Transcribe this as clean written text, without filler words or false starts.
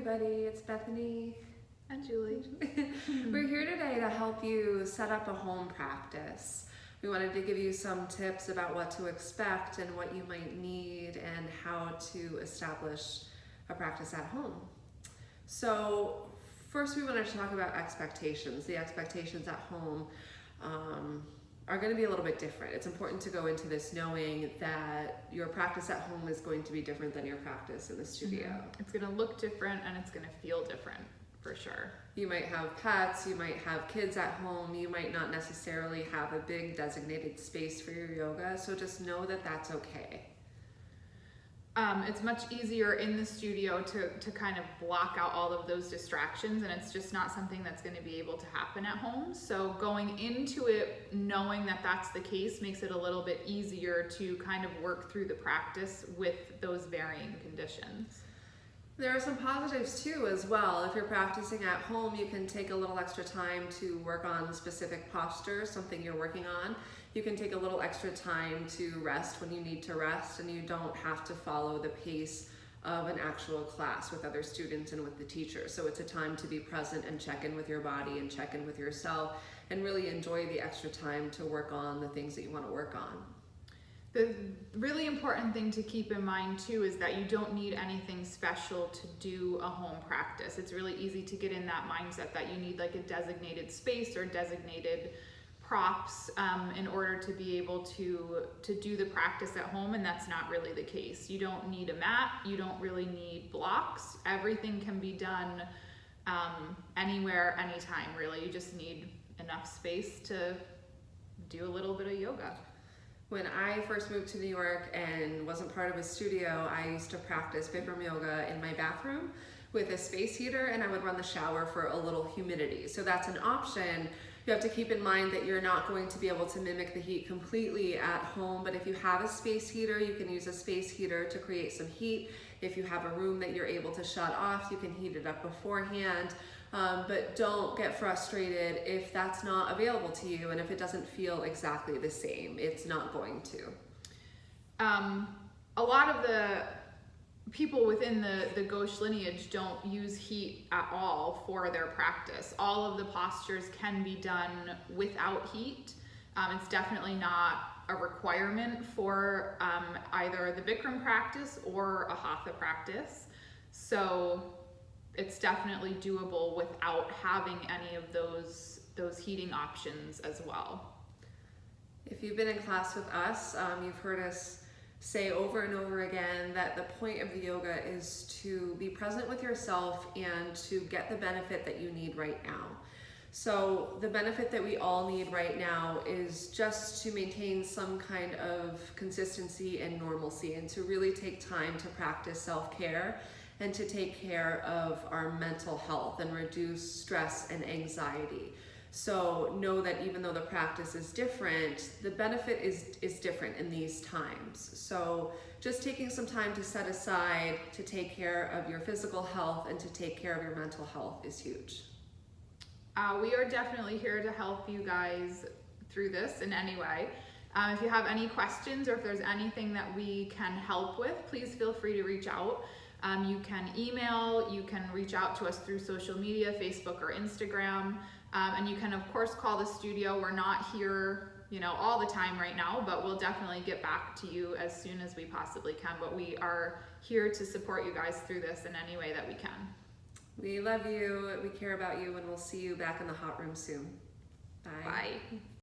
everybody, it's Bethany. And Julie. We're here today to help you set up a home practice. We wanted to give you some tips about what to expect and what you might need and how to establish a practice at home. So first we wanted to talk about expectations. The expectations at home are going to be a little bit different. It's important to go into this knowing that your practice at home is going to be different than your practice in the studio. It's going to look different and it's going to feel different for sure. You might have pets, you might have kids at home, you might not necessarily have a big designated space for your yoga, so just know that that's okay. It's much easier in the studio to kind of block out all of those distractions, and it's just not something that's going to be able to happen at home. So going into it knowing that that's the case makes it a little bit easier to kind of work through the practice with those varying conditions. There are some positives too as well. If you're practicing at home, you can take a little extra time to work on specific postures, something you're working on. You can take a little extra time to rest when you need to rest, and you don't have to follow the pace of an actual class with other students and with the teacher. So it's a time to be present and check in with your body and check in with yourself and really enjoy the extra time to work on the things that you want to work on. The really important thing to keep in mind too is that you don't need anything special to do a home practice. It's really easy to get in that mindset that you need like a designated space or designated props in order to be able to do the practice at home, and that's not really the case. You don't need a mat, you don't really need blocks. Everything can be done anywhere, anytime really. You just need enough space to do a little bit of yoga. When I first moved to New York and wasn't part of a studio, I used to practice Bikram yoga in my bathroom with a space heater, and I would run the shower for a little humidity. So that's an option. You have to keep in mind that you're not going to be able to mimic the heat completely at home, but if you have a space heater, you can use a space heater to create some heat. If you have a room that you're able to shut off, you can heat it up beforehand. But don't get frustrated if that's not available to you and if it doesn't feel exactly the same. It's not going to. A lot of the people within the Ghosh lineage don't use heat at all for their practice. All of the postures can be done without heat. It's definitely not a requirement for either the Bikram practice or a Hatha practice. So it's definitely doable without having any of those heating options as well. If you've been in class with us, you've heard us say over and over again that the point of the yoga is to be present with yourself and to get the benefit that you need right now. So the benefit that we all need right now is just to maintain some kind of consistency and normalcy, and to really take time to practice self-care and to take care of our mental health and reduce stress and anxiety. So know that even though the practice is different, the benefit is different in these times. So just taking some time to set aside to take care of your physical health and to take care of your mental health is huge. We are definitely here to help you guys through this in any way. If you have any questions or if there's anything that we can help with, please feel free to reach out. You can email, you can reach out to us through social media, Facebook or Instagram, and you can of course call the studio. We're not here, all the time right now, but we'll definitely get back to you as soon as we possibly can. But we are here to support you guys through this in any way that we can. We love you, we care about you, and we'll see you back in the hot room soon. Bye. Bye.